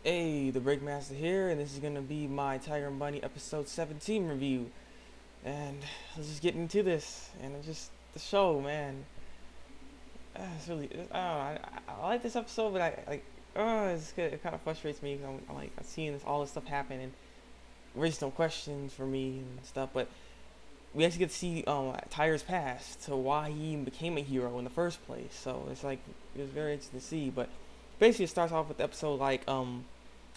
Hey, the Breakmaster here, and this is gonna be my Tiger and Bunny episode 17 review. And let's just get into this. And it's just the show, man. It's really, I don't know. I like this episode, but it kind of frustrates me because I'm seeing all this stuff happen and raising some questions for me and stuff. But we actually get to see Tiger's past, to why he even became a hero in the first place. So it was very interesting to see. But basically, it starts off with the episode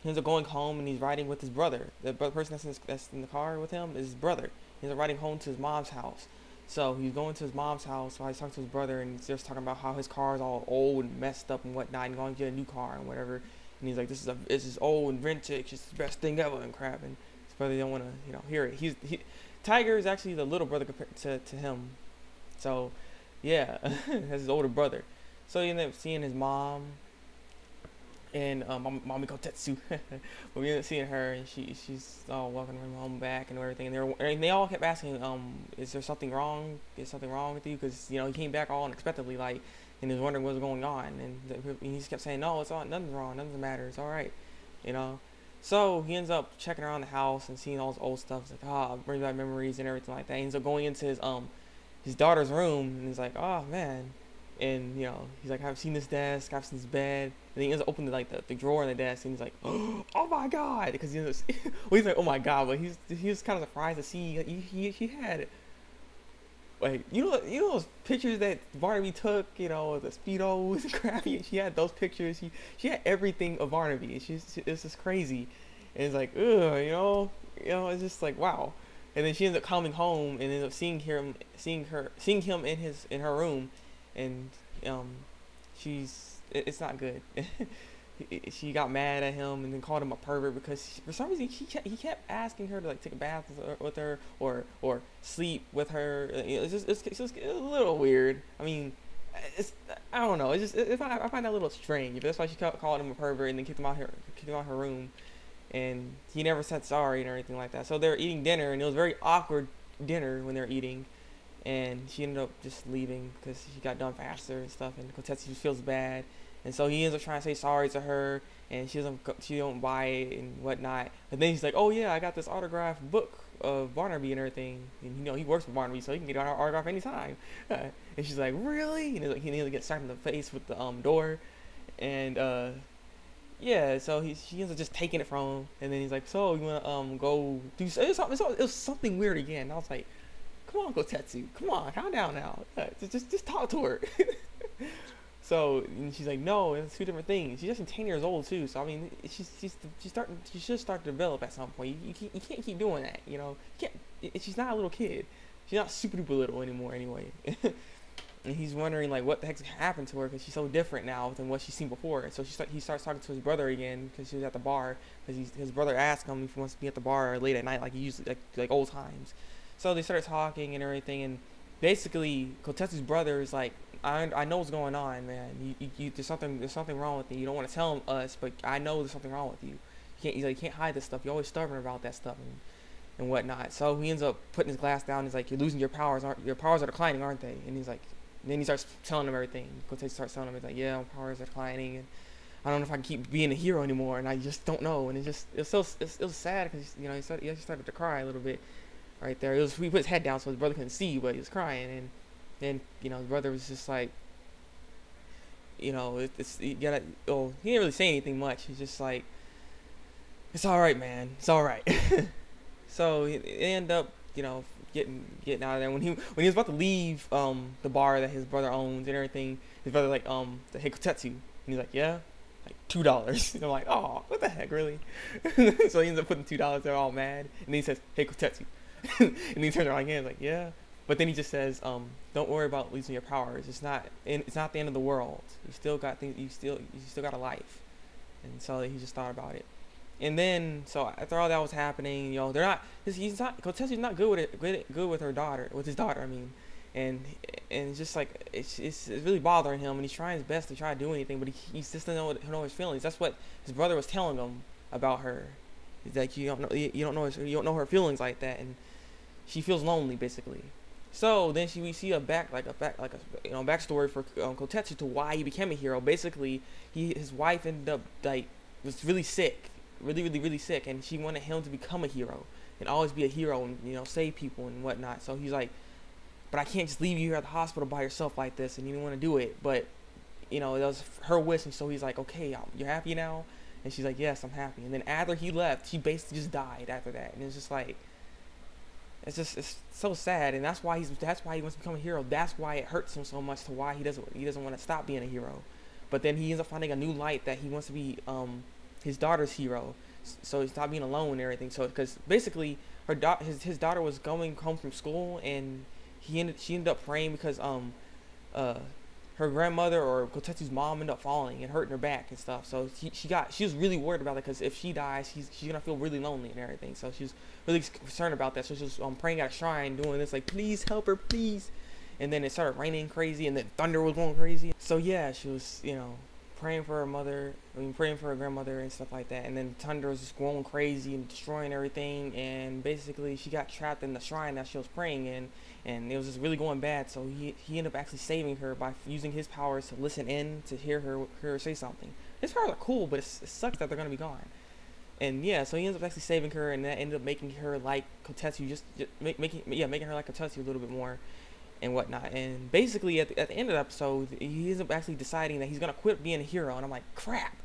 he ends up going home and he's riding with his brother. The person that's in the car with him is his brother. He ends up riding home to his mom's house. So he's going to his mom's house while he's talking to his brother, and he's just talking about how his car is all old and messed up and whatnot, and going to get a new car and whatever. And he's like, "This is old and vintage. It's the best thing ever," and crap. And his brother don't want to hear it. Tiger is actually the little brother compared to him. So yeah, that's his older brother. So he ended up seeing his mom and mommy Kotetsu. But we ended up seeing her, and she's all welcoming him home back and everything. And they all kept asking, is there something wrong? Is something wrong with you? Because he came back all unexpectedly, and he was wondering what was going on. And he just kept saying, no, it's all, nothing's wrong, nothing matters, it's all right, So he ends up checking around the house and seeing all this old stuff. It's like, brings back memories and everything like that. He ends up going into his daughter's room, and he's like, oh man. And he's like, I've seen this desk, I've seen this bed. And he ends up opening the drawer in the desk, and he's like, oh my god, because he's like, oh my god, but he was kind of surprised to see he had those pictures that Barnaby took, the speedos and crap. She had those pictures. She had everything of Barnaby. It's just crazy, and it's like, it's just like, wow. And then she ends up coming home and ends up seeing him in her room. And it's not good. She got mad at him and then called him a pervert because for some reason he kept asking her to take a bath with her or sleep with her. It's just a little weird. I mean, I don't know. I find that a little strange. That's why she called him a pervert and then kicked him out her room, and he never said sorry and everything like that. So they're eating dinner, and it was a very awkward dinner when they're eating. And she ended up just leaving because she got done faster and stuff, and Kotetsu feels bad, and so he ends up trying to say sorry to her, and she don't buy it and whatnot. But then he's like, oh yeah, I got this autographed book of Barnaby and everything, and he works for Barnaby, so he can get an autograph anytime. And she's like, really? And he nearly gets slapped in the face with the door, and yeah, so she ends up just taking it from him, and then he's like, so you wanna go do? It was something weird again. I was like, come on, Kotetsu, come on, calm down now. Just talk to her. So and she's like, no, it's two different things. She's just 10 years old too, so I mean, she should start to develop at some point. You can't keep doing that, you can't. She's not a little kid. She's not super duper little anymore, anyway. And he's wondering what the heck's happened to her because she's so different now than what she's seen before. And so he starts talking to his brother again because she was at the bar, because his brother asked him if he wants to be at the bar late at night like he usually like old times. So they started talking and everything, and basically Kotetsu's brother is like, I know what's going on, man. There's something wrong with you. You don't want to tell us, but I know there's something wrong with you. You can't hide this stuff. You're always stubborn about that stuff and whatnot. So he ends up putting his glass down. He's like, you're losing your powers. Your powers are declining, aren't they? And he's like, then he starts telling him everything. Kotetsu starts telling him, he's like, yeah, my powers are declining, and I don't know if I can keep being a hero anymore, and I just don't know. And it was sad because he actually started to cry a little bit. Right there, he put his head down so his brother couldn't see, but he was crying, and then his brother was just like, he didn't really say anything much. He's just like, it's all right, man, it's all right. So they end up getting out of there. When he was about to leave the bar that his brother owns and everything, his brother hey, Kotetsu, and he's like, yeah, like $2. And I'm like, oh, what the heck, really? So he ends up putting $2. They're all mad, and then he says, hey, Kotetsu. And then he turns around again, like, yeah. But then he just says, don't worry about losing your powers. It's not the end of the world. You still got things. You still got a life. And so he just thought about it. And then so after all that was happening, Kotetsu's not good with her daughter, with his daughter. I mean, and it's just like it's really bothering him, and he's trying his best to try to do anything, but he just doesn't know his feelings. That's what his brother was telling him about her. It's like you don't know her feelings like that, and she feels lonely basically. So then we see a backstory for Kotetsu to why he became a hero. Basically, his wife ended up was really sick, really sick, and she wanted him to become a hero and always be a hero and save people and whatnot. So he's like, but I can't just leave you here at the hospital by yourself like this, and he didn't want to do it, but that was her wish, and so he's like, okay, you're happy now, and she's like, yes, I'm happy. And then after he left, she basically just died after that, and it's just like, it's so sad, and that's why he wants to become a hero. That's why it hurts him so much to why he doesn't want to stop being a hero. But then he ends up finding a new light that he wants to be his daughter's hero, so he stopped being alone and everything. So because basically his daughter was going home from school, and she ended up praying because her grandmother or Kotetsu's mom ended up falling and hurting her back and stuff. So she was really worried about it, because if she dies, she's gonna feel really lonely and everything. So she was really concerned about that. So she was praying at a shrine, doing this like, please help her, please. And then it started raining crazy, and then thunder was going crazy. So yeah, she was praying for her mother, praying for her grandmother and stuff like that. And then thunder was just going crazy and destroying everything. And basically, she got trapped in the shrine that she was praying in, and it was just really going bad. So he ended up actually saving her by using his powers to listen in, to hear her say something. His powers are cool, but it sucks that they're gonna be gone. And yeah, so he ends up actually saving her, and that ended up making her like Kotetsu, making her like Kotetsu a little bit more and whatnot. And basically at the end of the episode, he ends up actually deciding that he's gonna quit being a hero, and I'm like, crap.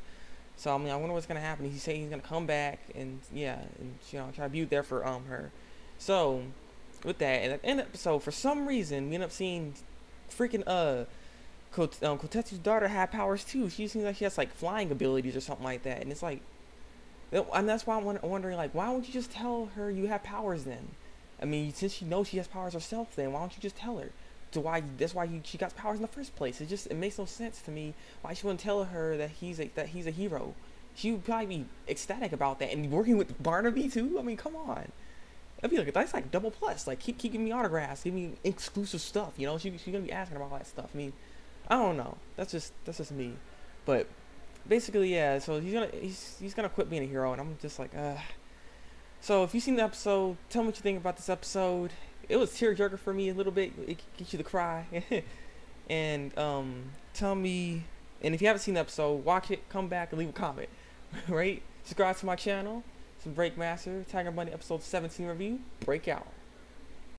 So I wonder what's gonna happen. He's saying he's gonna come back and try to be there for her. So with that, and at the end of the episode, for some reason, we end up seeing freaking Kotetsu's daughter have powers too. She seems like she has like flying abilities or something like that, and it's like, and that's why I'm wondering, like, why won't you just tell her you have powers then? I mean, since she knows she has powers herself, then why don't you just tell her? That's why she got powers in the first place. It makes no sense to me why she wouldn't tell her that he's a hero. She would probably be ecstatic about that, and working with Barnaby too. I mean, come on, that's like double plus. Like, keep giving me autographs, give me exclusive stuff. She's gonna be asking about all that stuff. I mean, I don't know. That's just me, but basically, yeah. So he's gonna quit being a hero, and I'm just like, So if you've seen the episode, tell me what you think about this episode. It was tearjerker for me a little bit. It gets you to cry. And tell me, and if you haven't seen the episode, watch it, come back, and leave a comment. Right? Subscribe to my channel. It's Thabreakmasta, Tiger Bunny episode 17 review. Break out.